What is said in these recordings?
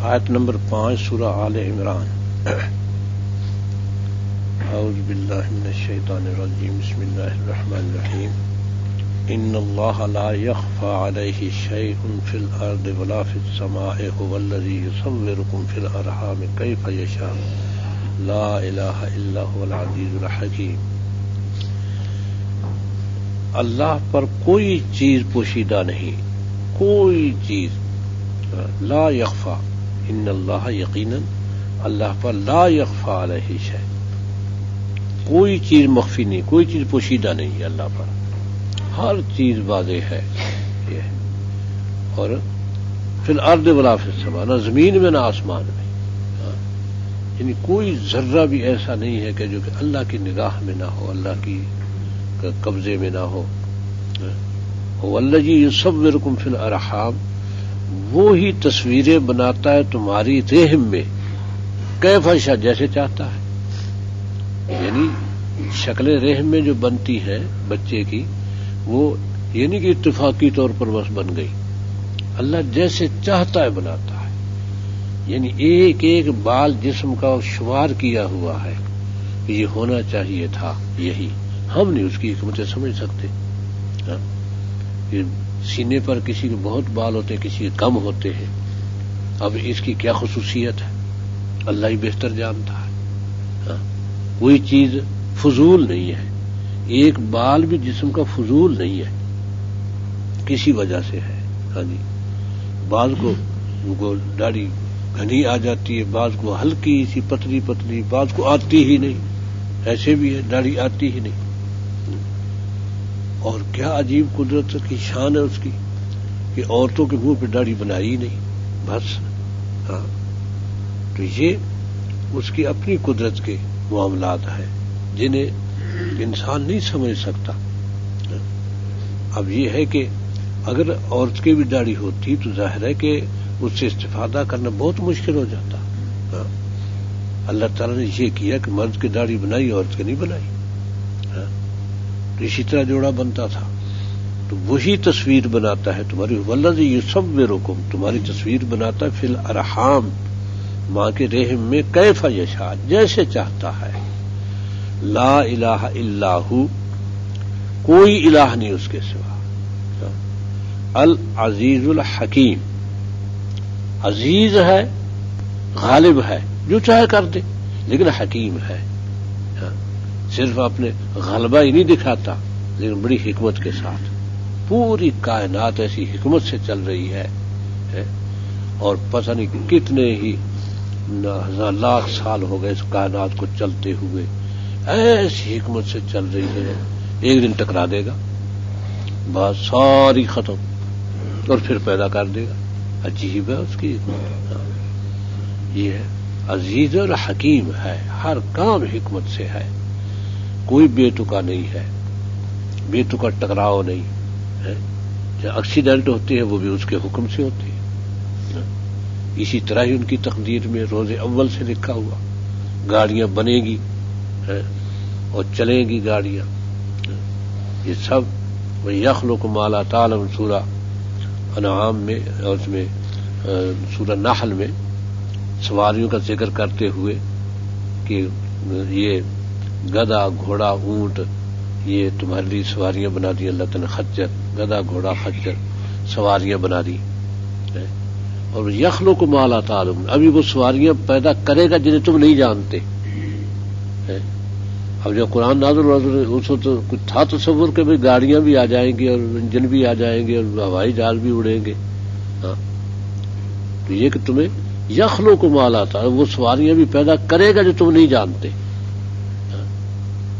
آیت نمبر 5 سورہ آل عمران۔ اعوذ باللہ من الشیطان الرجیم، بسم اللہ الرحمن الرحیم۔ ان اللہ لا یخفی علیہ شیء فی الارض ولا فی السماء هو الذی یصورکم فی الارحام کیف یشاء لا الہ الا هو العزیز الحکیم۔ اللہ پر کوئی چیز پوشیدہ نہیں، کوئی چیز لا یخفی، ان اللہ یقیناً اللہ پر لا یخفی علیہ شیء، کوئی چیز مخفی نہیں، کوئی چیز پوشیدہ نہیں ہے اللہ پر، ہر چیز واضح ہے یہ۔ اور فی الارض ولا فی السماء، نہ زمین میں نہ آسمان میں، یعنی کوئی ذرہ بھی ایسا نہیں ہے کہ جو کہ اللہ کی نگاہ میں نہ ہو، اللہ کی قبضے میں نہ ہو۔ والذی یصورکم فی الارحام، وہی تصویریں بناتا ہے تمہاری رحم میں، کیف یشاء، جیسے چاہتا ہے۔ یعنی شکل رحم میں جو بنتی ہے بچے کی، وہ یعنی کہ اتفاقی طور پر بس بن گئی، اللہ جیسے چاہتا ہے بناتا ہے۔ یعنی ایک ایک بال جسم کا شمار کیا ہوا ہے کہ یہ ہونا چاہیے تھا یہی، ہم نہیں اس کی حکمتیں سمجھ سکتے۔ سینے پر کسی کے بہت بال ہوتے ہیں، کسی کے کم ہوتے ہیں، اب اس کی کیا خصوصیت ہے اللہ ہی بہتر جانتا ہے۔ کوئی چیز فضول نہیں ہے، ایک بال بھی جسم کا فضول نہیں ہے، کسی وجہ سے ہے۔ ہاں جی، بعض کو داڑھی گھنی آ جاتی ہے، بعض کو ہلکی سی پتلی پتلی، بعض کو آتی ہی نہیں، ایسے بھی ہے داڑھی آتی ہی نہیں۔ اور کیا عجیب قدرت کی شان ہے اس کی کہ عورتوں کے منہ پہ داڑھی بنائی نہیں، بس۔ ہاں، تو یہ اس کی اپنی قدرت کے معاملات ہیں جنہیں انسان نہیں سمجھ سکتا۔ اب یہ ہے کہ اگر عورت کی بھی داڑھی ہوتی تو ظاہر ہے کہ اس سے استفادہ کرنا بہت مشکل ہو جاتا۔ ہاں، اللہ تعالیٰ نے یہ کیا کہ مرد کی داڑھی بنائی، عورت کی نہیں بنائی۔ تو اسی طرح جوڑا بنتا تھا، تو وہی تصویر بناتا ہے تمہاری، والذی یصورکم، تمہاری تصویر بناتا ہے فی الارحام، ماں کے رحم میں، کیف یشاء، جیسے چاہتا ہے۔ لا الہ الا ہو، کوئی الہ نہیں اس کے سوا۔ العزیز الحکیم، عزیز ہے، غالب ہے، جو چاہے کر دے، لیکن حکیم ہے۔ صرف اپنے غلبہ ہی نہیں دکھاتا، لیکن بڑی حکمت کے ساتھ۔ پوری کائنات ایسی حکمت سے چل رہی ہے، اور پتہ نہیں کتنے ہی ہزار لاکھ سال ہو گئے اس کائنات کو چلتے ہوئے، ایسی حکمت سے چل رہی ہے، ایک دن ٹکرا دے گا، بات ساری ختم، اور پھر پیدا کر دے گا۔ عجیب ہے اس کی حکمت۔ یہ ہے عزیز اور حکیم ہے، ہر کام حکمت سے ہے، کوئی بے تکا نہیں ہے، بے تکا ٹکراؤ نہیں ہے۔ جو ایکسیڈنٹ ہوتے ہیں وہ بھی اس کے حکم سے ہوتے ہیں، اسی طرح ہی ان کی تقدیر میں روز اول سے لکھا ہوا، گاڑیاں بنے گی اور چلیں گی گاڑیاں، یہ سب وَيَخْلُقُ مَا لَا تَعْلَمُونَ سورہ انعام میں، اور اس میں سورہ نحل میں سواریوں کا ذکر کرتے ہوئے کہ یہ گدھا گھوڑا اونٹ یہ تمہارے لیے سواریاں بنا دی اللہ تعالیٰ نے، خچر، گدھا گھوڑا خچر سواریاں بنا دی۔ اور یخلق ما لا تعلمون، ابھی وہ سواریاں پیدا کرے گا جنہیں تم نہیں جانتے۔ اب جب قرآن نازل ہوا اس وقت کچھ تھا تصور کہ بھئی گاڑیاں بھی آ جائیں گی اور انجن بھی آ جائیں گے اور ہوائی جہاز بھی اڑیں گے۔ ہاں، تو یہ کہ تمہیں یخلق ما لا تعلمون، وہ سواریاں بھی پیدا کرے گا جو تم نہیں جانتے،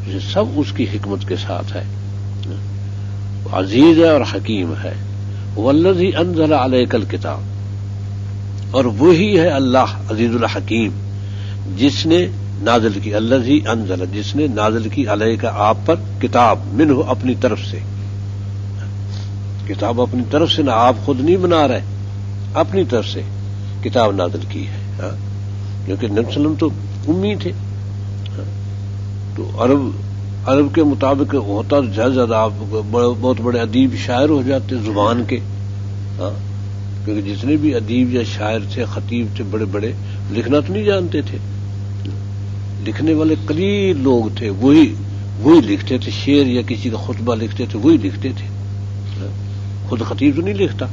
یہ سب اس کی حکمت کے ساتھ ہے، عزیز ہے اور حکیم ہے۔ والذی انزل علیک الکتاب، اور وہی ہے اللہ عزیز الحکیم جس نے نازل کی، الذی انزل، جس نے نازل کی علیک آپ پر، کتاب، منہ اپنی طرف سے، کتاب اپنی طرف سے، نہ آپ خود نہیں بنا رہے، اپنی طرف سے کتاب نازل کی ہے، کیونکہ نبی صلی اللہ علیہ وسلم تو امی تھے، تو عرب کے مطابق ہوتا تو زیادہ آپ بہت بڑے ادیب شاعر ہو جاتے زبان کے، کیونکہ جتنے بھی ادیب یا شاعر تھے، خطیب تھے، بڑے بڑے، لکھنا تو نہیں جانتے تھے. لکھنے والے قلیل لوگ تھے، وہی لکھتے تھے. شعر یا کسی کا خطبہ لکھتے تھے، وہی لکھتے تھے. خود خطیب تو نہیں لکھتا.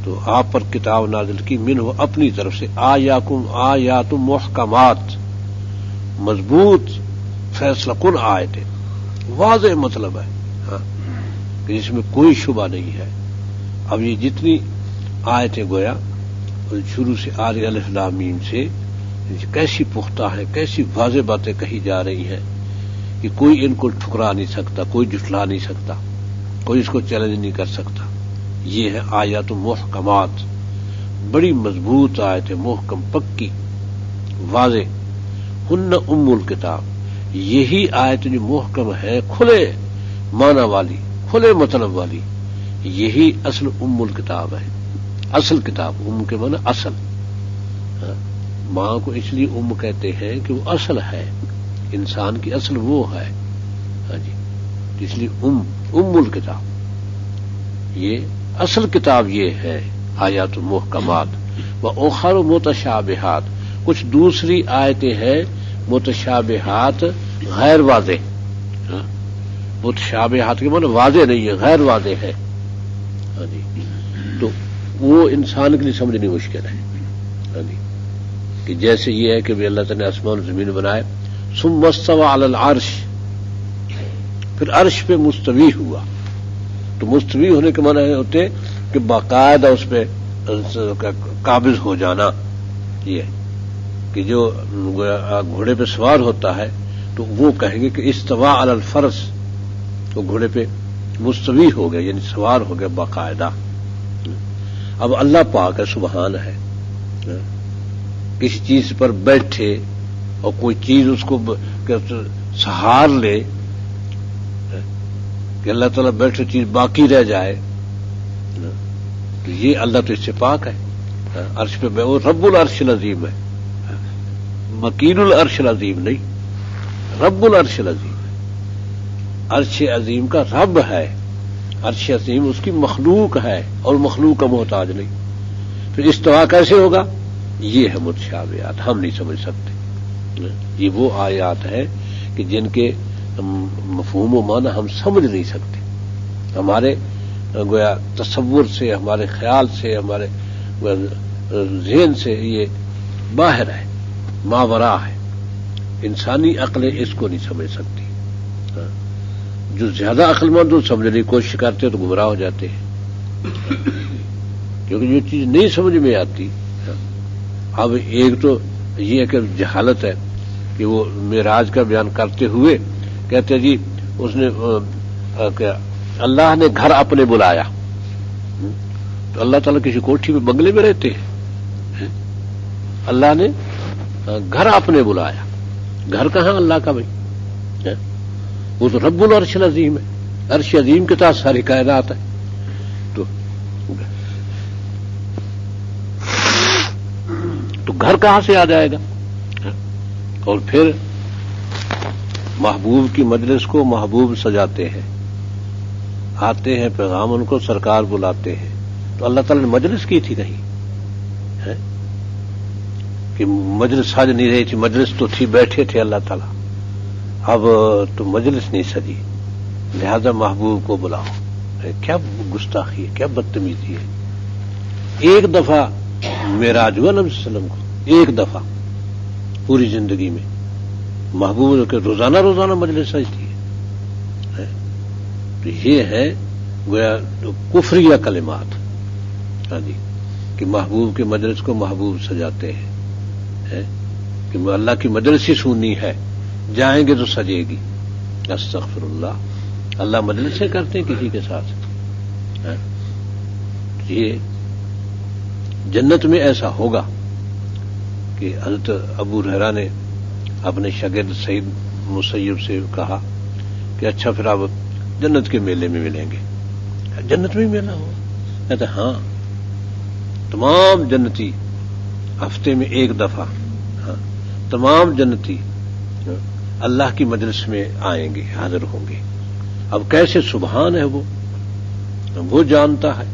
تو آپ پر کتاب نازل کی منہ اپنی طرف سے آیات محکمات، مضبوط فیصلہ کن آیتیں، واضح مطلب ہے کہ جس میں کوئی شبہ نہیں ہے. اب یہ جتنی آیتیں گویا شروع سے آل الف لام میم سے کیسی پختہ ہیں، کیسی واضح باتیں کہی جا رہی ہیں کہ کوئی ان کو ٹھکرا نہیں سکتا، کوئی جھٹلا نہیں سکتا، کوئی اس کو چیلنج نہیں کر سکتا. یہ ہے آیات محکمات، بڑی مضبوط آیتیں، محکم، پکی، واضح. ہن ام الکتاب، یہی آیت جو محکم ہے، کھلے معنی والی، کھلے مطلب والی، یہی اصل ام الکتاب ہے. اصل کتاب، ام کے معنی اصل. ماں کو اس لیے ام کہتے ہیں کہ وہ اصل ہے، انسان کی اصل وہ ہے. ہاں جی، اس لیے ام الکتاب، یہ اصل کتاب یہ ہے. آیات محکمات و اخر متشابہات، کچھ دوسری آیتیں ہیں متشابہات، غیر واضح. متشابہات کے معنی واضح نہیں ہے، غیر واضح ہے. ہاں جی، تو وہ انسان کے لیے سمجھنی مشکل ہے. ہاں جی، کہ جیسے یہ ہے کہ اللہ تعالیٰ نے آسمان و زمین بنائے، ثم استوى علی العرش، پھر عرش پہ مستوی ہوا. تو مستوی ہونے کے معنی ہوتے کہ باقاعدہ اس پہ قابض ہو جانا. یہ کہ جو گھوڑے پہ سوار ہوتا ہے تو وہ کہیں گے کہ استوى علی الفرس، تو گھوڑے پہ مستوی ہو گیا، یعنی سوار ہو گیا باقاعدہ. اب اللہ پاک ہے، سبحان ہے، کسی چیز پر بیٹھے اور کوئی چیز اس کو سہار لے، کہ اللہ تعالیٰ بیٹھے چیز باقی رہ جائے، تو یہ اللہ تو اس سے پاک ہے. عرش پہ وہ رب العرش العظیم ہے، مکین العرش العظیم نہیں، رب العرش العظیم ہے. عرش عظیم کا رب ہے، عرش عظیم اس کی مخلوق ہے اور مخلوق کا محتاج نہیں. پھر استوا کیسے ہوگا؟ یہ ہے متشابہات، ہم نہیں سمجھ سکتے. یہ وہ آیات ہے کہ جن کے مفہوم و معنی ہم سمجھ نہیں سکتے، ہمارے گویا تصور سے، ہمارے خیال سے، ہمارے ذہن سے یہ باہر ہے، ماورا ہے. انسانی عقلیں اس کو نہیں سمجھ سکتی. جو زیادہ عقل مند وہ سمجھنے کی کوشش کرتے تو گمراہ ہو جاتے ہیں، کیونکہ جو چیز نہیں سمجھ میں آتی. اب ایک تو یہ کہ جہالت ہے کہ وہ معراج کا بیان کرتے ہوئے کہتے جی اس نے اللہ نے گھر اپنے بلایا. تو اللہ تعالیٰ کسی کوٹھی میں بنگلے میں رہتے ہیں؟ اللہ نے گھر اپنے بلایا. گھر کہاں اللہ کا بھائی؟ وہ تو رب العرش العظیم ہے، عرش عظیم کے تحت ساری کائنات ہے. تو گھر کہاں سے آ جائے گا؟ اور پھر محبوب کی مجلس کو محبوب سجاتے ہیں، آتے ہیں پیغام ان کو سرکار بلاتے ہیں. تو اللہ تعالیٰ نے مجلس کی تھی کہیں کہ مجلس سج نہیں رہی تھی؟ مجلس تو تھی، بیٹھے تھے اللہ تعالیٰ. اب تو مجلس نہیں سجی، لہذا محبوب کو بلاؤ. کیا گستاخی ہے، کیا بدتمیزی ہے. ایک دفعہ معراج ہوا نبی صلی اللہ علیہ وسلم کو، ایک دفعہ پوری زندگی میں. محبوب کے روزانہ مجلس سجتی ہے. تو یہ ہے گویا کفریہ کلمات. ہاں جی، کہ محبوب کے مجلس کو محبوب سجاتے ہیں کہ اللہ کی مجلس ہی سننی ہے، جائیں گے تو سجے گی. استغفر اللہ، اللہ مجلس سے کرتے ہیں کسی کے ساتھ. یہ جنت میں ایسا ہوگا کہ حضرت ابو ہریرہ نے اپنے شاگرد سعید مسیب سے کہا کہ اچھا پھر آپ جنت کے میلے میں ملیں گے. جنت میں میلہ ہو؟ کہتے ہاں، تمام جنتی ہفتے میں ایک دفعہ، تمام جنتی اللہ کی مجلس میں آئیں گے، حاضر ہوں گے. اب کیسے سبحان ہے وہ جانتا ہے.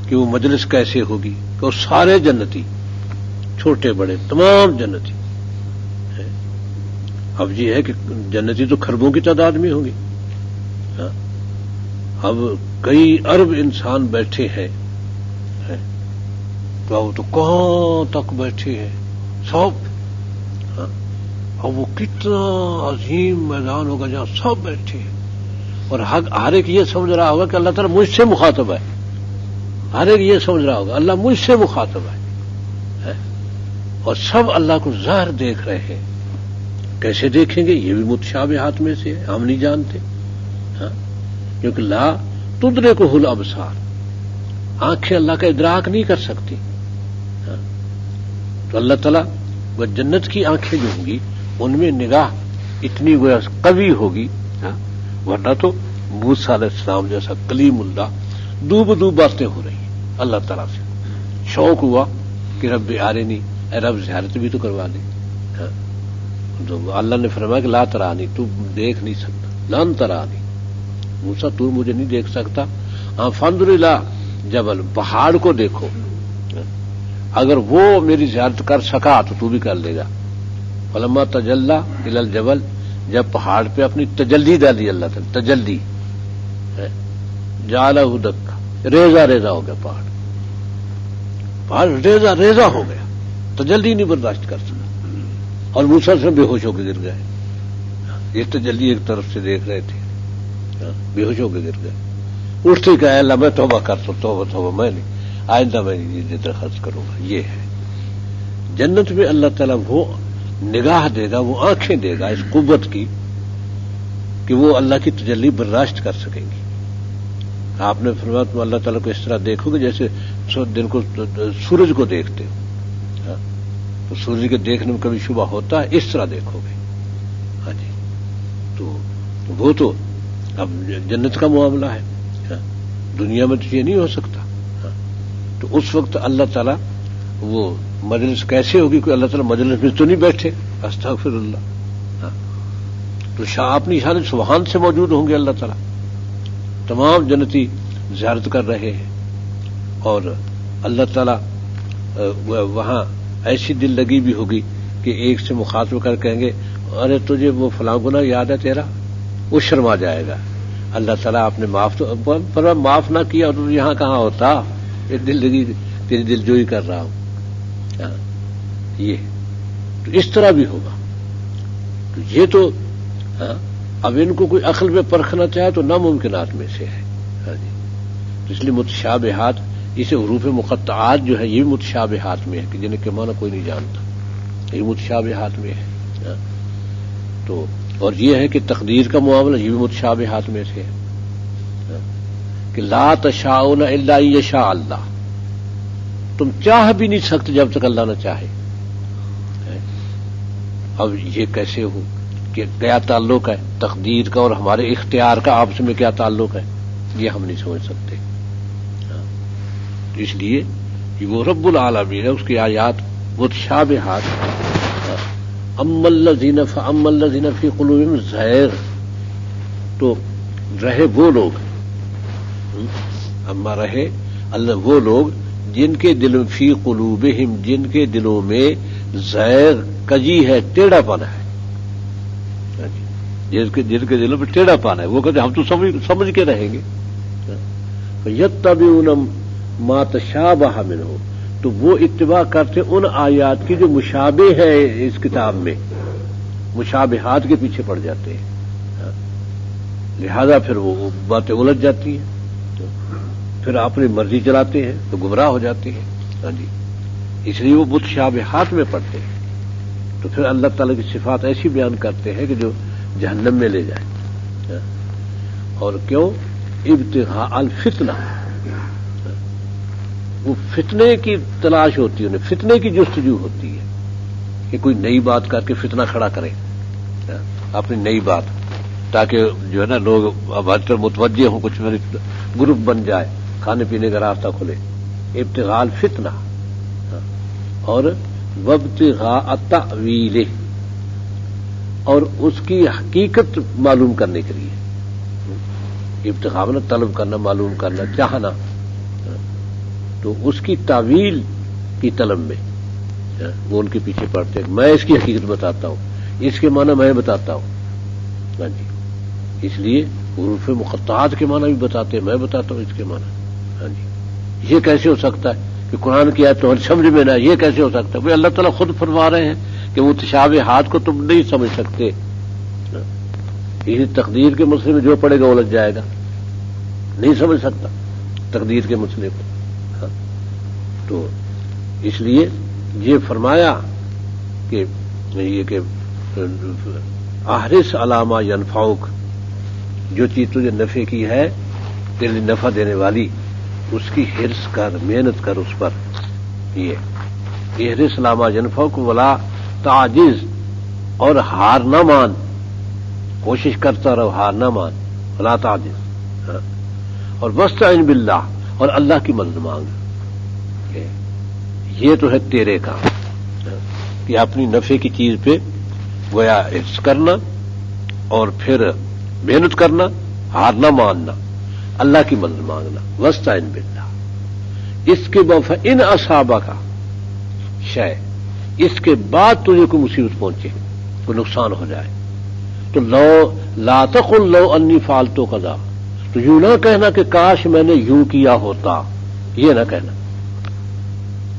کہ وہ مجلس کیسے ہوگی کہ وہ سارے جنتی، چھوٹے بڑے تمام جنتی ہیں۔ اب یہ ہے کہ جنتی تو کھربوں کی تعداد میں ہوں گی، اب کئی ارب انسان بیٹھے ہیں، تو وہ تو کہاں تک بیٹھے ہیں سب، اور وہ کتنا عظیم میدان ہوگا جہاں سب بیٹھے ہیں، اور ہر ایک یہ سمجھ رہا ہوگا کہ اللہ تعالیٰ مجھ سے مخاطب ہے، ہر ایک یہ سمجھ رہا ہوگا اللہ مجھ سے مخاطب ہے، اور سب اللہ کو ظاہر دیکھ رہے ہیں۔ کیسے دیکھیں گے؟ یہ بھی متشابہات میں سے ہم نہیں جانتے، کیونکہ لا تدرکہ الابصار، آنکھیں اللہ کا ادراک نہیں کر سکتی، تو اللہ تعالیٰ وہ جنت کی آنکھیں جو ہوں گی ان میں نگاہ اتنی گویا قوی ہوگی، ورنہ تو موسیٰ علیہ السلام جیسا کلیم اللہ دو بدو باتیں ہو رہی ہیں اللہ تعالیٰ سے، شوق ہوا کہ رب آرنی، اے رب زیارت بھی تو کروا دے، تو اللہ نے فرمایا کہ لا ترانی، تو دیکھ نہیں سکتا، لن ترانی موسیٰ تو مجھے نہیں دیکھ سکتا، فانظر الی جبل، پہاڑ کو دیکھو، اگر وہ میری زیارت کر سکا تو بھی کر لے گا۔ فلما تجلی الی الجبل، جب پہاڑ پہ اپنی تجلی ڈالی اللہ تعالی، تجلی جعلہ دکا، ریزہ ریزہ ہو گیا پہاڑ ریزہ ریزہ ہو گیا، تجلی نہیں برداشت کر سکا، اور موسیٰ سے بے ہوش ہو کے گر گئے۔ یہ تجلی ایک طرف سے دیکھ رہے تھے، بے ہوش ہو کے گر گئے، اٹھتے کہ اللہ میں توبہ کرتا ہوں، توبہ میں نہیں، آئندہ میں یہ درخواست کروں گا۔ یہ ہے جنت میں اللہ تعالیٰ وہ نگاہ دے گا، وہ آنکھیں دے گا اس قوت کی کہ وہ اللہ کی تجلی برداشت کر سکیں گی۔ آپ نے فرمایا تم اللہ تعالیٰ کو اس طرح دیکھو گے جیسے دن کو سورج کو دیکھتے ہو، تو سورج کے دیکھنے میں کبھی شبہ ہوتا ہے، اس طرح دیکھو گے۔ ہاں جی، تو وہ تو اب جنت کا معاملہ ہے، دنیا میں تو یہ نہیں ہو سکتا۔ تو اس وقت اللہ تعالیٰ وہ مجلس کیسے ہوگی؟ کوئی اللہ تعالیٰ مجلس میں تو نہیں بیٹھے، استغفر اللہ، تو اپنی شان سبحان سے موجود ہوں گے اللہ تعالیٰ، تمام جنتی زیارت کر رہے ہیں، اور اللہ تعالیٰ وہاں ایسی دل لگی بھی ہوگی کہ ایک سے مخاطب کر کہیں گے ارے تجھے وہ فلاں گناہ یاد ہے تیرا، وہ شرما جائے گا، اللہ تعالیٰ آپ نے معاف نہ کیا تو یہاں کہاں ہوتا، یہ دل لگی تیری دل جوئی کر رہا ہوں۔ یہ تو اس طرح بھی ہوگا، تو یہ تو اب ان کو کوئی عقل میں پرکھنا چاہے تو ناممکنات میں سے ہے۔ تو اس لیے متشابہات، اسے حروف مقطعات جو ہے یہ بھی متشابہات میں ہے کہ جنہیں کے معنی کوئی نہیں جانتا، یہ متشابہات میں ہے۔ تو اور یہ ہے کہ تقدیر کا معاملہ یہ بھی متشابہات میں سے ہے کہ لا تشاءون الا ان یشاء اللہ، تم چاہ بھی نہیں سکتے جب تک اللہ نہ چاہے۔ اب یہ کیسے ہو کہ کیا تعلق ہے تقدیر کا اور ہمارے اختیار کا، آپس میں کیا تعلق ہے، یہ ہم نہیں سمجھ سکتے۔ اس لیے وہ رب العالمین ہے، اس کی آیات متشابہات، اما الذین فی قلوبہم زیغ، تو رہے وہ لوگ، اما رہے اللہ وہ لوگ جن کے دل فی قلوبہم، جن کے دلوں میں زیغ کجی ہے، ٹیڑھا پن ہے، جن کے دلوں میں ٹیڑھا پن ہے، وہ کہتے ہم تو سمجھ کے رہیں گے، یتبعون ما تشابہ منہ، تو وہ اتباع کرتے ان آیات کی جو مشابہ ہے اس کتاب میں، مشابہات کے پیچھے پڑ جاتے ہیں، لہذا پھر وہ باتیں الجھ جاتی ہیں، پھر اپنی مرضی چلاتے ہیں تو گمراہ ہو جاتے ہیں۔ ہاں جی، اس لیے وہ متشابہات میں پڑتے ہیں، تو پھر اللہ تعالیٰ کی صفات ایسی بیان کرتے ہیں کہ جو جہنم میں لے جائے۔ اور کیوں؟ ابتغاء الفتنہ، وہ فتنے کی تلاش ہوتی ہے، انہیں فتنے کی جستجو ہوتی ہے کہ کوئی نئی بات کر کے فتنہ کھڑا کرے، اپنی نئی بات، تاکہ جو ہے نا لوگ ہماری طرف متوجہ ہوں، کچھ میری گروپ بن جائے، کھانے پینے کا راستہ کھلے۔ ابتغاء الفتنہ اور وابتغاء التأویل، اور اس کی حقیقت معلوم کرنے کے لیے، ابتغاء میں طلب کرنا، معلوم کرنا، چاہنا، تو اس کی تعویل کی طلب میں وہ ان کے پیچھے پڑتے ہیں. میں اس کی حقیقت بتاتا ہوں، اس کے معنی میں بتاتا ہوں. ہاں جی، اس لیے حروف مقطعات کے معنی بھی بتاتے ہیں، میں بتاتا ہوں اس کے معنی. ہاں جی، یہ کیسے ہو سکتا ہے کہ قرآن کی آیت تو سمجھ میں نہ، یہ کیسے ہو سکتا ہے؟ بھائی اللہ تعالیٰ خود فرما رہے ہیں کہ متشابہات کو تم نہیں سمجھ سکتے. اسی تقدیر کے مسئلے میں جو پڑے گا الجھ جائے گا، نہیں سمجھ سکتا تقدیر کے مسئلے کو. ہاں، تو اس لیے یہ فرمایا کہ یہ کہ احرص علی ما ینفعک، جو چیز تجھے نفع کی ہے، تیرے لیے نفع دینے والی، اس کی حرص کر، محنت کر اس پر. یہ احرص علی ما ینفعک ولا تعجز، اور ہار نہ مان، کوشش کرتا رہو، ہار نہ مان. ولا تعجز، اور واستعن باللہ، اور اللہ کی مدد مانگ. یہ تو ہے تیرے کام کہ اپنی نفع کی چیز پہ گویا حرص کرنا اور پھر محنت کرنا، ہار نہ ماننا، اللہ کی مدد مانگنا. واستعن باللہ. اس کے بعد ان اصابہ کا شے، اس کے بعد تجھے کوئی مصیبت پہنچے، کوئی نقصان ہو جائے، تو لا تقل لو انی فعلت کذا، تو یوں نہ کہنا کہ کاش میں نے یوں کیا ہوتا. یہ نہ کہنا.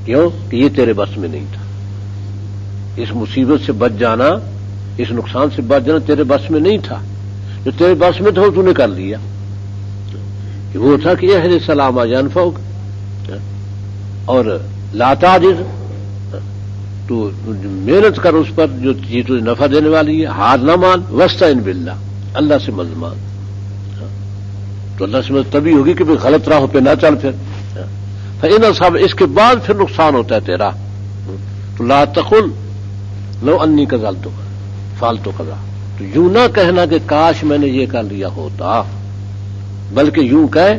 کیوں؟ کہ یہ تیرے بس میں نہیں تھا. اس مصیبت سے بچ جانا، اس نقصان سے بچ جانا تیرے بس میں نہیں تھا. جو تیرے بس میں تھا وہ تو نے کر لیا. وہ تھا کہ احرص علی ما ینفعک، اور لا تعجز، تو محنت کر اس پر جو چیز تجھے نفع دینے والی ہے، ہار نہ مان. واستعن باللہ، اللہ سے مدد مانگ. تو اللہ سے مدد تبھی ہوگی کہ پھر غلط راہوں پہ نہ چل. پھر فإن أصاب، اس کے بعد پھر نقصان ہوتا ہے تیرا. تو لا تقل لو انی فعلت کذا، تو یوں نہ کہنا کہ کاش میں نے یہ کر لیا ہوتا، بلکہ یوں کہے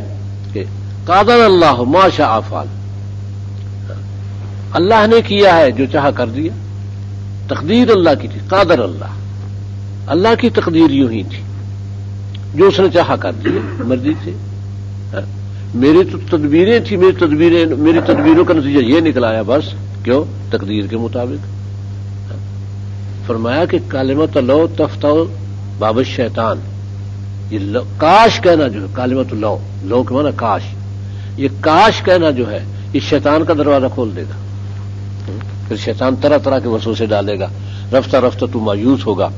کہ قادر اللہ ما شاء فعل، اللہ نے کیا ہے جو چاہا کر دیا. تقدیر اللہ کی تھی، قادر اللہ، اللہ کی تقدیر یوں ہی تھی، جو اس نے چاہا کر دیا مرضی سے. میری تو تدبیریں تھیں، میری تدبیروں کا نتیجہ یہ نکلایا بس. کیوں؟ تقدیر کے مطابق. فرمایا کہ کلمۃ لو تفتح باب الشیطان، یہ کاش کہنا جو ہے، کلمۃ لو، لو کے معنی کاش، یہ کاش کہنا جو ہے یہ شیطان کا دروازہ کھول دے گا. پھر شیطان طرح طرح کے وسوسے ڈالے گا، رفتہ رفتہ تو مایوس ہوگا،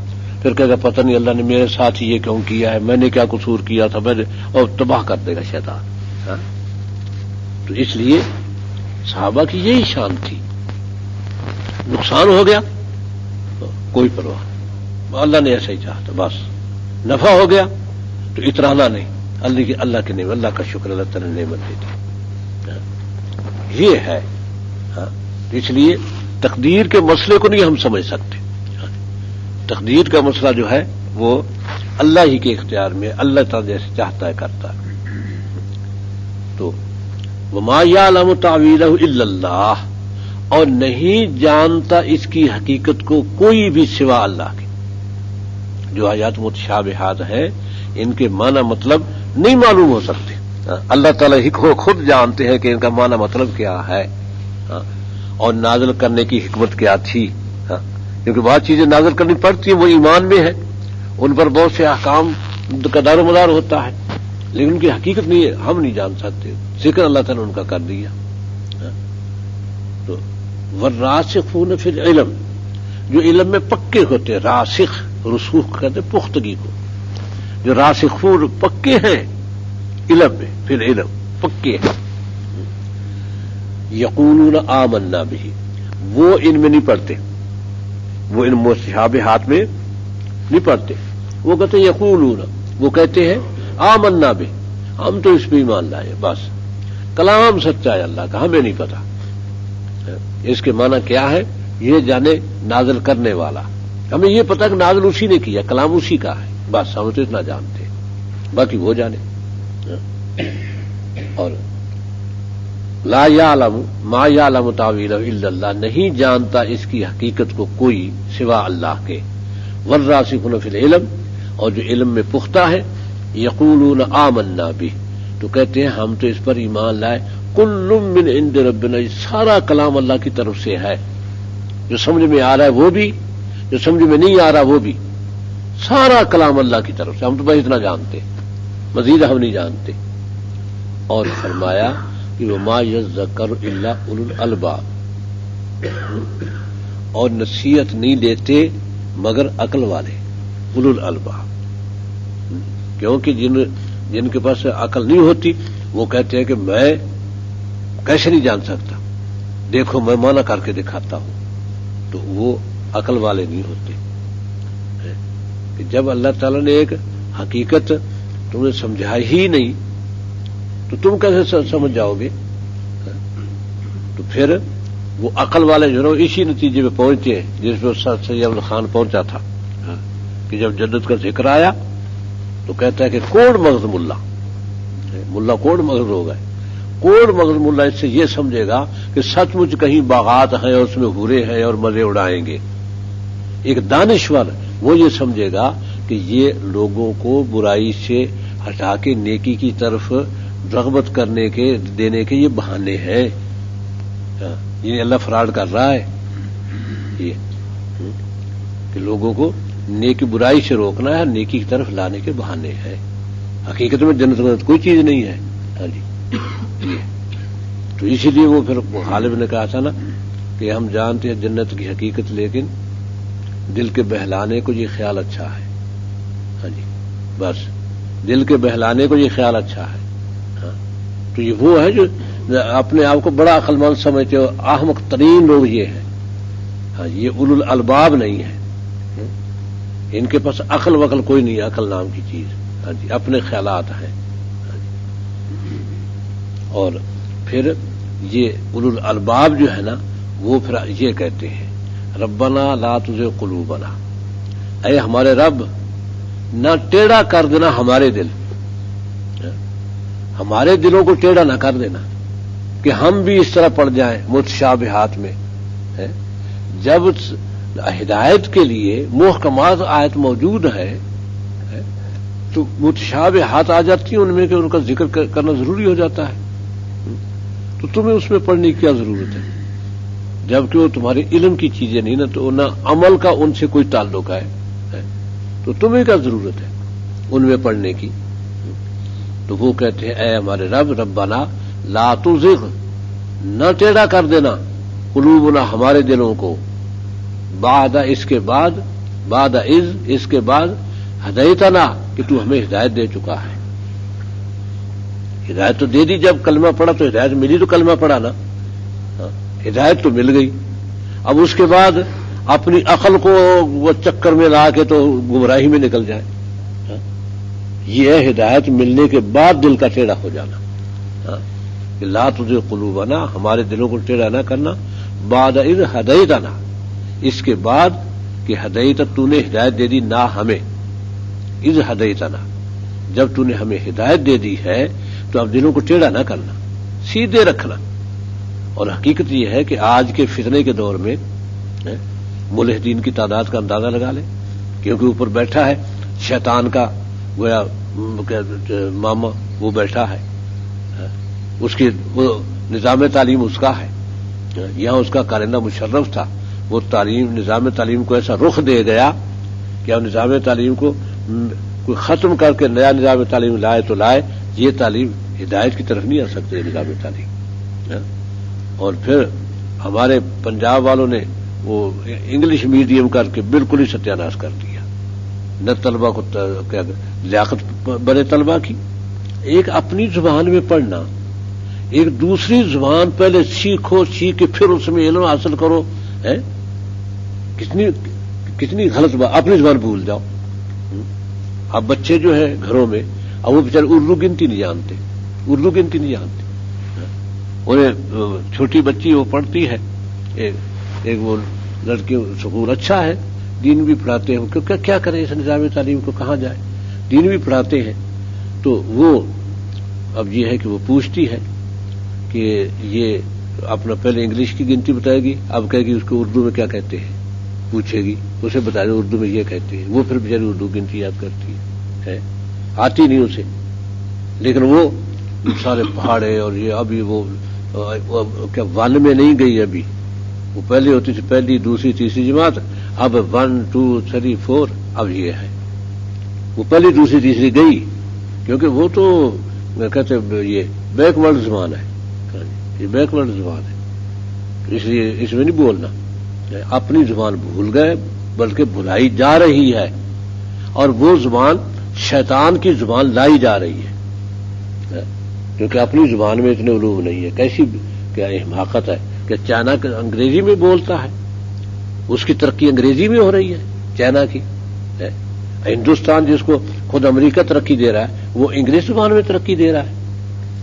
پھر کہے گا پتہ نہیں اللہ نے میرے ساتھ یہ کیوں کیا ہے، میں نے کیا قصور کیا تھا، میں نے، اور تباہ کر دے گا شیطان. تو اس لیے صحابہ کی یہی شان تھی. نقصان ہو گیا کوئی پرواہ نہیں، اللہ نے ایسا ہی چاہا تھا بس. نفع ہو گیا تو اترانا نہیں، اللہ کے نعمت، اللہ کا شکر، اللہ تعالی نے نعمت دے دی. یہ ہے. اس لیے تقدیر کے مسئلے کو نہیں ہم سمجھ سکتے. تقدیر کا مسئلہ جو ہے وہ اللہ ہی کے اختیار میں، اللہ تعالی جیسے چاہتا ہے کرتا ہے. تو وما یعلم تاویلہ الا اللہ، اور نہیں جانتا اس کی حقیقت کو کوئی بھی سوا اللہ کے. جو آیات متشابہات ہیں ان کے معنی مطلب نہیں معلوم ہو سکتے. اللہ تعالیٰ ہی خود جانتے ہیں کہ ان کا معنی مطلب کیا ہے اور نازل کرنے کی حکمت کیا تھی. کیونکہ بہت چیزیں نازل کرنی پڑتی ہیں وہ ایمان میں ہے، ان پر بہت سے احکام کا دار و مدار ہوتا ہے، لیکن ان کی حقیقت نہیں ہے، ہم نہیں جان سکتے. ذکر اللہ تعالیٰ نے ان کا کر دیا. تو والراسخون فی العلم، جو علم میں پکے ہوتے ہیں، راسخ، رسوخ کہتے ہیں پختگی کو. جو راسخون پکے ہیں علم میں، پھر علم پکے ہیں. یقولون آمنا بہ، وہ ان میں نہیں پڑھتے، وہ ان متشابہات میں نہیں پڑھتے. وہ کہتے ہیں یقولون، وہ کہتے ہیں آمنا بہ، ہم تو اس پہ ایمان لائے، بس کلام سچا ہے اللہ کا، ہمیں نہیں پتا اس کے معنی کیا ہے، یہ جانے نازل کرنے والا. ہمیں یہ پتا کہ نازل اسی نے کیا، کلام اسی کا ہے، بس ہم تو اتنا جانتے، باقی وہ جانے. اور لا یعلم ما یعلم تاویلہ الا اللہ، نہیں جانتا اس کی حقیقت کو کوئی سوا اللہ کے. والراسخون فی العلم، اور جو علم میں پختہ ہے، یقولون آمنا بہ، تو کہتے ہیں ہم تو اس پر ایمان لائے. کل من عند ربنا، یہ سارا کلام اللہ کی طرف سے ہے، جو سمجھ میں آ رہا ہے وہ بھی، جو سمجھ میں نہیں آ رہا وہ بھی، سارا کلام اللہ کی طرف سے، ہم تو بس اتنا جانتے، مزید ہم نہیں جانتے۔ اور فرمایا کہ وما یذکر الا اولو الالباب، اور نصیحت نہیں دیتے مگر عقل والے، اولو الالباب، کیونکہ جن کے پاس عقل نہیں ہوتی وہ کہتے ہیں کہ میں کیسے نہیں جان سکتا، دیکھو میں مانا کر کے دکھاتا ہوں، تو وہ عقل والے نہیں ہوتے۔ کہ جب اللہ تعالیٰ نے ایک حقیقت تمہیں سمجھائی ہی نہیں تو تم کیسے سمجھ جاؤ گے؟ تو پھر وہ عقل والے جو ہے اسی نتیجے پہ پہنچے جس پہ سید احمد خان پہنچا تھا، کہ جب جنت کا ذکر آیا تو کہتا ہے کہ کوڑ مغز ملا کوڑ مغز ہو گئے، کوڑ مغز ملا اس سے یہ سمجھے گا کہ سچ مچ کہیں باغات ہیں اور اس میں حورے ہیں اور مزے اڑائیں گے۔ ایک دانشور وہ یہ سمجھے گا کہ یہ لوگوں کو برائی سے ہٹا کے نیکی کی طرف رغبت کرنے کے دینے کے یہ بہانے ہیں، یہ اللہ فراڈ کر رہا ہے، یہ کہ لوگوں کو نیکی برائی سے روکنا ہے، نیکی کی طرف لانے کے بہانے ہیں، حقیقت میں جنت کوئی چیز نہیں ہے۔ ہاں جی، یہ تو اسی لیے وہ پھر غالب نے کہا تھا نا کہ ہم جانتے ہیں جنت کی حقیقت، لیکن دل کے بہلانے کو یہ خیال اچھا ہے۔ ہاں جی، بس دل کے بہلانے کو یہ خیال اچھا ہے۔ ہاں، تو یہ وہ ہے جو اپنے آپ کو بڑا عقل مند سمجھتے ہو، احمق ترین لوگ یہ ہیں۔ ہاں، یہ اولو الالباب نہیں ہے، ان کے پاس عقل وقل کوئی نہیں ہے، عقل نام کی چیز۔ ہاں جی، اپنے خیالات ہیں۔ ہاں جی، اور پھر یہ اولو الالباب جو ہے نا وہ پھر یہ کہتے ہیں ربنا لا تزغ قلوبنا، اے ہمارے رب نہ ٹیڑھا کر دینا ہمارے دل، ہمارے دلوں کو ٹیڑھا نہ کر دینا کہ ہم بھی اس طرح پڑ جائیں متشابہات میں۔ جب ہدایت کے لیے محکمات آیت موجود ہے تو متشابہات آ جاتی ہیں ان میں کہ ان کا ذکر کرنا ضروری ہو جاتا ہے، تو تمہیں اس میں پڑھنے کی کیا ضرورت ہے؟ جبکہ وہ تمہارے علم کی چیزیں نہیں نا، تو نہ عمل کا ان سے کوئی تعلق ہے، تو تمہیں کیا ضرورت ہے ان میں پڑھنے کی؟ تو وہ کہتے ہیں اے ہمارے رب ربنا لا تزغ، نہ ٹیڑھا کر دینا قلوبنا ہمارے دلوں کو، بعد اس کے بعد، بعد اذ اس کے بعد ہدیتنا کہ تو ہمیں ہدایت دے چکا ہے۔ ہدایت تو دے دی، جب کلمہ پڑھا تو ہدایت ملی، تو کلمہ پڑھا نا، ہدایت تو مل گئی۔ اب اس کے بعد اپنی عقل کو وہ چکر میں لا کے تو گمراہی میں نکل جائے، یہ ہے ہدایت ملنے کے بعد دل کا ٹیڑھا ہو جانا، کہ لا تزغ قلوبنا، ہمارے دلوں کو ٹیڑھا نہ کرنا، بعد اذ ہدیتنا، اس کے بعد کہ ہدیت تو نے ہدایت دے دی نہ ہمیں، اذ ہدیتنا جب تو نے ہمیں ہدایت دے دی ہے تو اب دلوں کو ٹیڑھا نہ کرنا، سیدھے رکھنا۔ اور حقیقت یہ ہے کہ آج کے فتنے کے دور میں ملحدین کی تعداد کا اندازہ لگا لیں، کیونکہ اوپر بیٹھا ہے شیطان کا گویا ماما، وہ بیٹھا ہے، اس کی وہ نظام تعلیم اس کا ہے، یہاں اس کا کارندہ مشرف تھا، وہ تعلیم نظام تعلیم کو ایسا رخ دے گیا کہ اب نظام تعلیم کو کوئی ختم کر کے نیا نظام تعلیم لائے تو لائے، یہ تعلیم ہدایت کی طرف نہیں آ سکتے نظام تعلیم۔ اور پھر ہمارے پنجاب والوں نے وہ انگلش میڈیم کر کے بالکل ہی ستیاناش کر دیا، نہ طلبہ کو لیاقت بنے طلبہ کی، ایک اپنی زبان میں پڑھنا، ایک دوسری زبان پہلے سیکھو، سیکھ کے پھر اس میں علم حاصل کرو، کتنی غلط بات، اپنی زبان بھول جاؤ۔ اب بچے جو ہیں گھروں میں، اب وہ بیچارے اردو گنتی نہیں جانتے، اردو گنتی نہیں جانتے، انہیں چھوٹی بچی وہ پڑھتی ہے، ایک وہ لڑکی سکول اچھا ہے، دین بھی پڑھاتے ہیں، کیونکہ کیا کریں اس نظام تعلیم کو، کہاں جائے، دین بھی پڑھاتے ہیں، تو وہ اب یہ ہے کہ وہ پوچھتی ہے کہ یہ اپنا پہلے انگلش کی گنتی بتائے گی، اب کہے گی اس کو اردو میں کیا کہتے ہیں، پوچھے گی، اسے بتا دیں اردو میں یہ کہتے ہیں، وہ پھر بیچاری اردو گنتی یاد کرتی ہے، آتی نہیں اسے، لیکن وہ سارے پہاڑے اور یہ ابھی وہ کیا 1 میں نہیں گئی ابھی، وہ پہلے ہوتی تھی پہلی دوسری تیسری جماعت، اب 1 2 3 4 اب یہ ہے، وہ پہلی دوسری تیسری گئی کیونکہ وہ تو کہتے یہ بیکورڈ زبان ہے، یہ بیکورڈ زبان ہے، اس لیے اس میں نہیں بولنا، اپنی زبان بھول گئے بلکہ بھلائی جا رہی ہے، اور وہ زبان شیطان کی زبان لائی جا رہی ہے، کیونکہ اپنی زبان میں اتنے علوم نہیں ہے۔ کیسی کیا حماقت ہے کہ چائنا انگریزی میں بولتا ہے، اس کی ترقی انگریزی میں ہو رہی ہے چائنا کی، ہندوستان جس کو خود امریکہ ترقی دے رہا ہے وہ انگلش زبان میں ترقی دے رہا ہے۔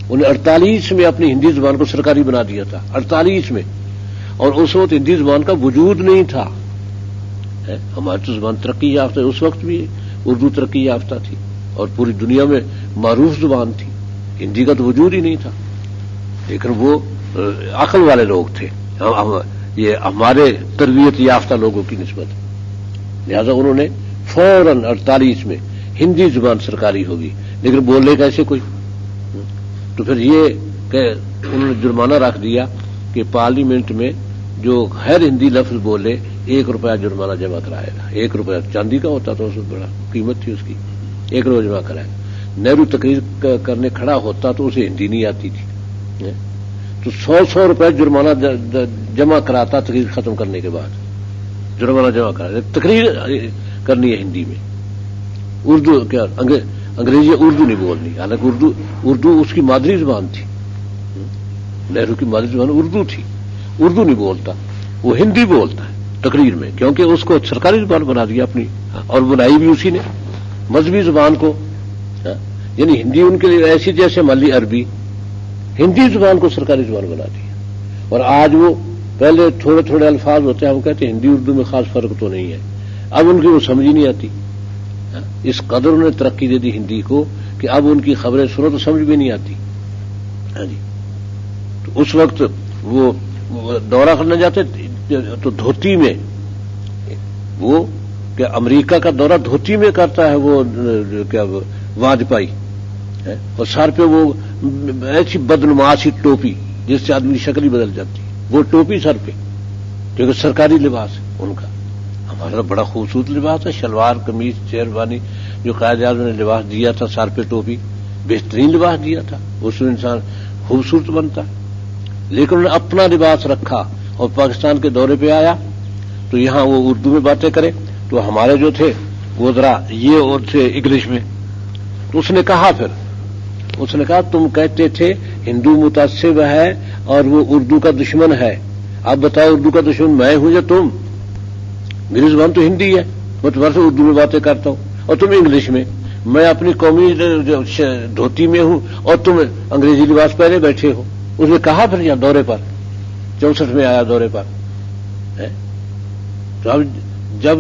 انہیں 48 میں اپنی ہندی زبان کو سرکاری بنا دیا تھا، 48 میں، اور اس وقت ہندی زبان کا وجود نہیں تھا۔ ہماری تو زبان ترقی یافتہ، اس وقت بھی اردو ترقی یافتہ تھی اور پوری دنیا میں معروف زبان تھی، ہندی کا تو وجود ہی نہیں تھا، لیکن وہ عقل والے لوگ تھے، یہ ہمارے تربیت یافتہ لوگوں کی نسبت، لہذا انہوں نے فوراً 48 میں ہندی زبان سرکاری ہوگی، لیکن بولنے کیسے کوئی؟ تو پھر یہ کہ انہوں نے جرمانہ رکھ دیا کہ پارلیمنٹ میں جو غیر ہندی لفظ بولے 1 روپیہ جرمانہ جمع کرائے گا، 1 روپیہ چاندی کا ہوتا تھا، اس میں بڑا قیمت تھی اس کی، 1 روپیہ جمع کرائے گا۔ نہرو تقریر کرنے کھڑا ہوتا تو اسے ہندی نہیں آتی تھی، تو 100 روپے جرمانہ جمع کراتا تقریر ختم کرنے کے بعد، جرمانہ جمع کرا، تقریر کرنی ہے ہندی میں، اردو کیا انگریزی اردو نہیں بولنی، حالانکہ اردو اس کی مادری زبان تھی، نہرو کی مادری زبان اردو تھی، اردو نہیں بولتا، وہ ہندی بولتا ہے تقریر میں، کیونکہ اس کو سرکاری زبان بنا دیا اپنی، اور بنائی بھی اسی نے مذہبی زبان کو، یعنی ہندی ان کے لیے ایسی جیسے ملی عربی، ہندی زبان کو سرکاری زبان بنا دی، اور آج وہ پہلے تھوڑے تھوڑے الفاظ ہوتے ہیں، ہم کہتے ہیں ہندی اردو میں خاص فرق تو نہیں ہے، اب ان کی وہ سمجھ ہی نہیں آتی، اس قدر انہوں نے ترقی دے دی ہندی کو کہ اب ان کی خبریں سنو تو سمجھ بھی نہیں آتی۔ ہاں جی، تو اس وقت وہ دورہ کرنا جاتے تو دھوتی میں، وہ کہ امریکہ کا دورہ دھوتی میں کرتا ہے وہ کیا واجپئی، اور سر پہ وہ ایسی بدنما سی ٹوپی جس سے آدمی کی شکل ہی بدل جاتی، وہ ٹوپی سر پہ، کیونکہ سرکاری لباس ہے ان کا۔ ہمارا بڑا خوبصورت لباس ہے، شلوار قمیض شیروانی، جو قائد اعظم نے لباس دیا تھا، سر پہ ٹوپی، بہترین لباس دیا تھا، اس میں انسان خوبصورت بنتا، لیکن انہوں نے اپنا لباس رکھا اور پاکستان کے دورے پہ آیا تو یہاں وہ اردو میں باتیں کرے، تو ہمارے جو تھے وہ ذرا یہ اور تھے انگلش میں، تو اس نے کہا تم کہتے تھے ہندو متعصب ہے اور وہ اردو کا دشمن ہے، اب بتاؤ اردو کا دشمن میں ہوں یا تم؟ میری زبان تو ہندی ہے، میں تمہارے سے اردو میں باتیں کرتا ہوں اور تم انگلش میں، میں اپنی قومی دھوتی میں ہوں اور تم انگریزی لباس پہنے بیٹھے ہو۔ اس نے کہا پھر یہاں دورے پر 64 میں آیا دورے پر، تو اب جب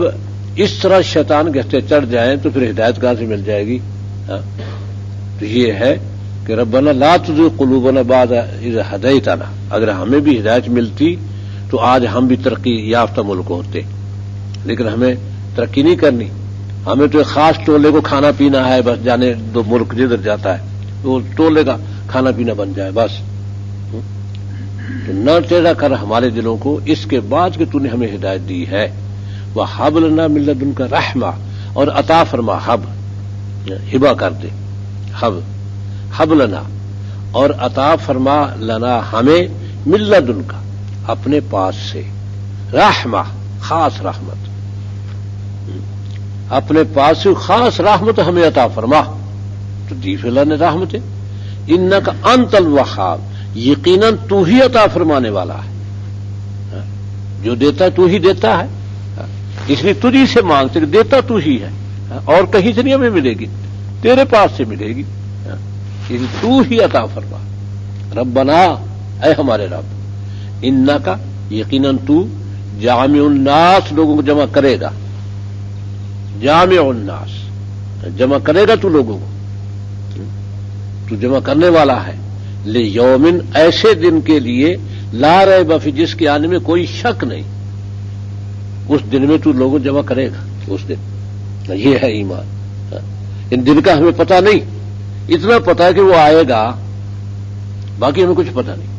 اس طرح شیطان گہتے چڑھ جائیں تو پھر ہدایت کہاں سے مل جائے گی؟ تو یہ ہے کہ ربنا لا تزغ قلوبنا بعد اذ ہدیتنا، اگر ہمیں بھی ہدایت ملتی تو آج ہم بھی ترقی یافتہ ملک ہوتے، لیکن ہمیں ترقی نہیں کرنی، ہمیں تو ایک خاص ٹولے کو کھانا پینا ہے، بس جانے دو، ملک جدھر جاتا ہے وہ ٹولے کا کھانا پینا بن جائے بس، تو نہ ٹیڑھا کر ہمارے دلوں کو اس کے بعد کہ تو نے ہمیں ہدایت دی ہے، وَهَبْ لَنَا مِن لَّدُنْكَ رَحْمَةً، اور عطا فرما، ہبہ کر دے، ہب لنا، اور عطا فرما لنا ہمیں من لدنک، اپنے پاس سے، رحمہ خاص رحمت، اپنے پاس سے خاص رحمت ہمیں عطا فرما، تو دی فی اللہ نے رحمت، انک انت الوہاب، یقیناً تو ہی عطا فرمانے والا ہے، جو دیتا ہے تو ہی دیتا ہے، اس لیے تجھی سے مانگتے کہ دیتا تو ہی ہے، اور کہیں سے نہیں ہمیں ملے گی، تیرے پاس سے ملے گی، تو ہی عطا فرما، ربنا، اے ہمارے رب، انکا، یقیناً تو، جامع الناس، لوگوں کو جمع کرے گا، جامع الناس، جمع کرے گا تو لوگوں کو، تو جمع کرنے والا ہے، لیومن، ایسے دن کے لیے، لا ریب فیہ، جس کے آنے میں کوئی شک نہیں، اس دن میں تو لوگوں جمع کرے گا، اس دن، یہ ہے ایمان۔ ان دن کا ہمیں پتہ نہیں، اتنا پتا ہے کہ وہ آئے گا، باقی ہمیں کچھ پتہ نہیں.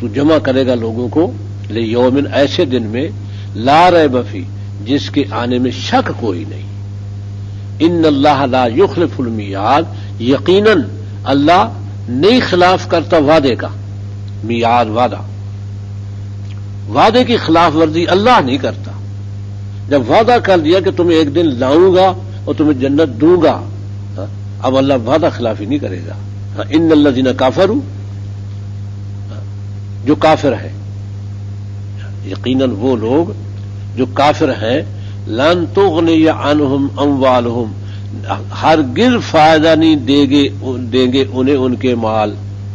تو جمع کرے گا لوگوں کو لیومن ایسے دن میں لا ریب فی جس کے آنے میں شک کوئی نہیں. ان اللہ لا یخلف المیعاد یقیناً اللہ نہیں خلاف کرتا وعدے کا. میعاد وعدے کی خلاف ورزی اللہ نہیں کرتا. جب وعدہ کر دیا کہ تمہیں ایک دن لاؤں گا اور تمہیں جنت دوں گا, اب اللہ وعدہ خلافی نہیں کرے گا. ان الذین کافروا جو کافر ہیں, یقیناً وہ لوگ جو کافر ہیں, لن تغنی عنہم اموالہم ہرگز فائدہ نہیں دیں گے انہیں ان کے مال.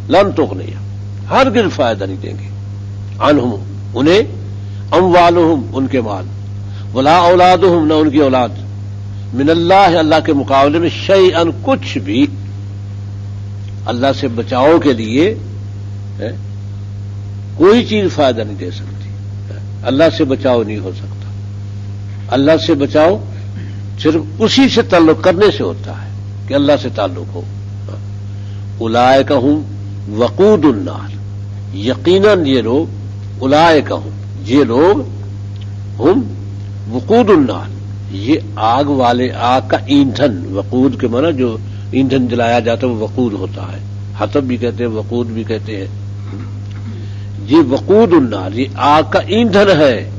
لن تغنی ہرگز فائدہ نہیں دیں گے عنہم انہیں اموالہم ان کے مال, ولا اولادہم نہ ان کی اولاد, من اللہ اللہ کے مقابلے میں شیئا کچھ بھی. اللہ سے بچاؤ کے لیے کوئی چیز فائدہ نہیں دے سکتی. اللہ سے بچاؤ نہیں ہو سکتا. اللہ سے بچاؤ صرف اسی سے تعلق کرنے سے ہوتا ہے کہ اللہ سے تعلق ہو. اولئک ہم وقود النار یقیناً یہ لوگ اولئک ہم یہ لوگ ہم وقود النار یہ آگ والے آگ کا ایندھن. وقود کے معنی جو ایندھن جلایا جاتا ہے وہ وقود ہوتا ہے. حطب بھی کہتے ہیں وقود بھی کہتے ہیں. یہ وقود النار یہ آگ کا ایندھن ہے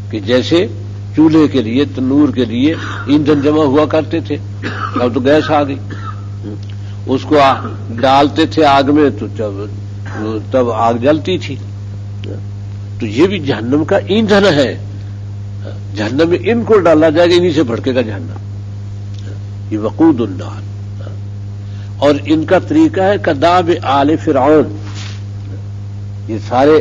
کہ جیسے چولہے کے لیے تنور کے لیے ایندھن جمع ہوا کرتے تھے, اب تو گیس آ گئی, اس کو ڈالتے تھے آگ میں تو تب آگ جلتی تھی. تو یہ بھی جہنم کا ایندھن ہے. جہنم میں ان کو ڈالا جائے گا, انہی سے بھڑکے گا جہنم. یہ وقود النار. اور ان کا طریقہ ہے کداب آل فرعون. یہ سارے